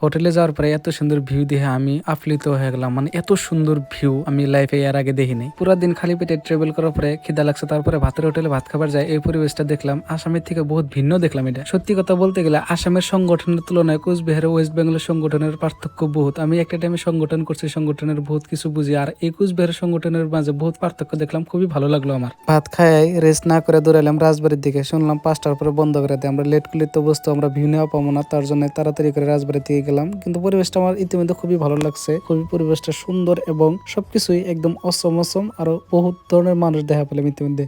হোটেলে যাওয়ার পরে এত সুন্দর ভিউ দেখে আমি আপ্লুত হয়ে গেলাম। মানে এত সুন্দর ভিউ আমি লাইফে এর আগে দেখিনি। পুরো দিন খালি পেটে ট্রাভেল করার পরে খিদা লাগছে, তারপরে ভাতের হোটেলে ভাত খাবার যায়। এই পরিবেশটা দেখলাম, আসামের থেকে বহুত ভিন্ন দেখলাম। এটা সত্যি কথা বলতে গেলে আসামের সংগঠনের তুলনায় কোচবিহার ওয়েস্ট বেঙ্গলের সংগঠনের পার্থক্য বহুত। আমি একটা টাইমে সংগঠন করছি, সংগঠনের বহুত কিছু বুঝি, আর এই কোচবিহারের সংগঠনের মাঝে বহুত পার্থক্য দেখলাম। খুবই ভালো লাগলো আমার। ভাত খাই রেস্ট না করে দৌড়াইলাম রাজবাড়ির দিকে। শুনলাম 5টার পরে বন্ধ করে দেয়, আমরা লেট করলে তো বস্তু আমরা ভিউ নেওয়া পাবো না, তার জন্য তাড়াতাড়ি করে রাজবাড়ি দিয়ে গেলাম। কিন্তু পরিবেশটা আমার ইতিমধ্যে খুবই ভালো লাগছে, খুবই পরিবেশটা সুন্দর এবং সবকিছুই একদম অসম আরো বহুত ধরনের মানুষ দেখা পেলাম ইতিমধ্যে।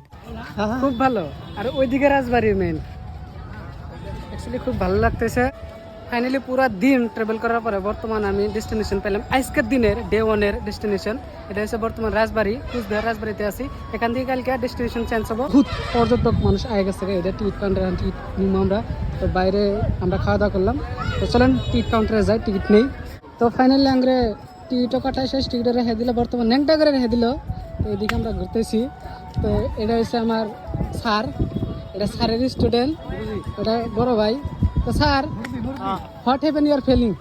খুব ভালো। আর ওইদিকে রাজবাড়ি মেন অ্যাকচুয়ালি খুব ভালো লাগতেছে। ফাইনালি পুরো দিন ট্রাভেল করার পরে বর্তমান আমি ডেস্টিনেশন পেলাম। আজকের দিনের ডে 1-এর ডেস্টিনেশন এটা হচ্ছে বর্তমান রাজবাড়ি, কুচবিহার রাজবাড়িতে আছি। এখান থেকে কালকে ডেস্টিনেশন চেঞ্জ হবো। বহুত পর্যটক মানুষ আগে গেছে, এটা টিকিট কাউন্টার টিকিট নিব আমরা। তো বাইরে আমরা খাওয়া দাওয়া করলাম। তো চলেন টিকিট কাউন্টারে যাই, টিকিট নেই। তো ফাইনালি আমরা টিকিটও কাটাই শেষ, টিকিটে রেখে দিল, বর্তমান ন্যাংটা করে রেখে দিল। তো এদিকে আমরা ঘুরতেছি। তো এটা হচ্ছে আমার স্যার, এটা স্যারের স্টুডেন্ট, এটা বড় ভাই। তো sir, what happen you are feeling?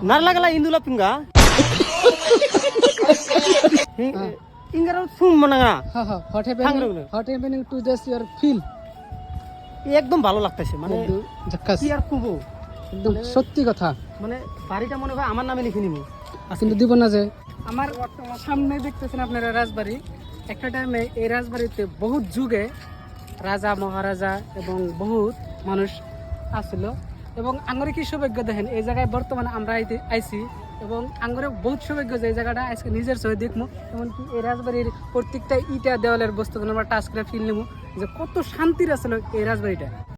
নারলাগলা ইন্দুলা পিঙ্গা ইঙ্গার সুম মনাগা what happening to this your feel? একদম ভালো লাগতেছে, মানে ঝাক্কাস, কি আর কব, একদম সত্যি কথা। মানে বাড়িটা মনে হয় আমার নামে লিখে নিব, কিন্তু দিব না যে। আমার সামনে দেখতেছেন আপনারা রাজবাড়ি। একটা টাইমে এই রাজবাড়িতে বহুত যুগে রাজা মহারাজা এবং বহুত মানুষ আসছিল। এবং আঙ্গরে কি সৌভাগ্য দেখেন, এই জায়গায় বর্তমানে আমরা আইছি এবং আঙ্গরে বহুত সৌভাগ্য যে এই জায়গাটা আজকে নিজের চোখে দেখবো। এমনকি এই রাজবাড়ির প্রত্যেকটা ইটা দেওয়ালের বস্তুগুলো আমরা টাচ করে ফিল নেবো যে কত শান্তির আসলে এই রাজবাড়িটা।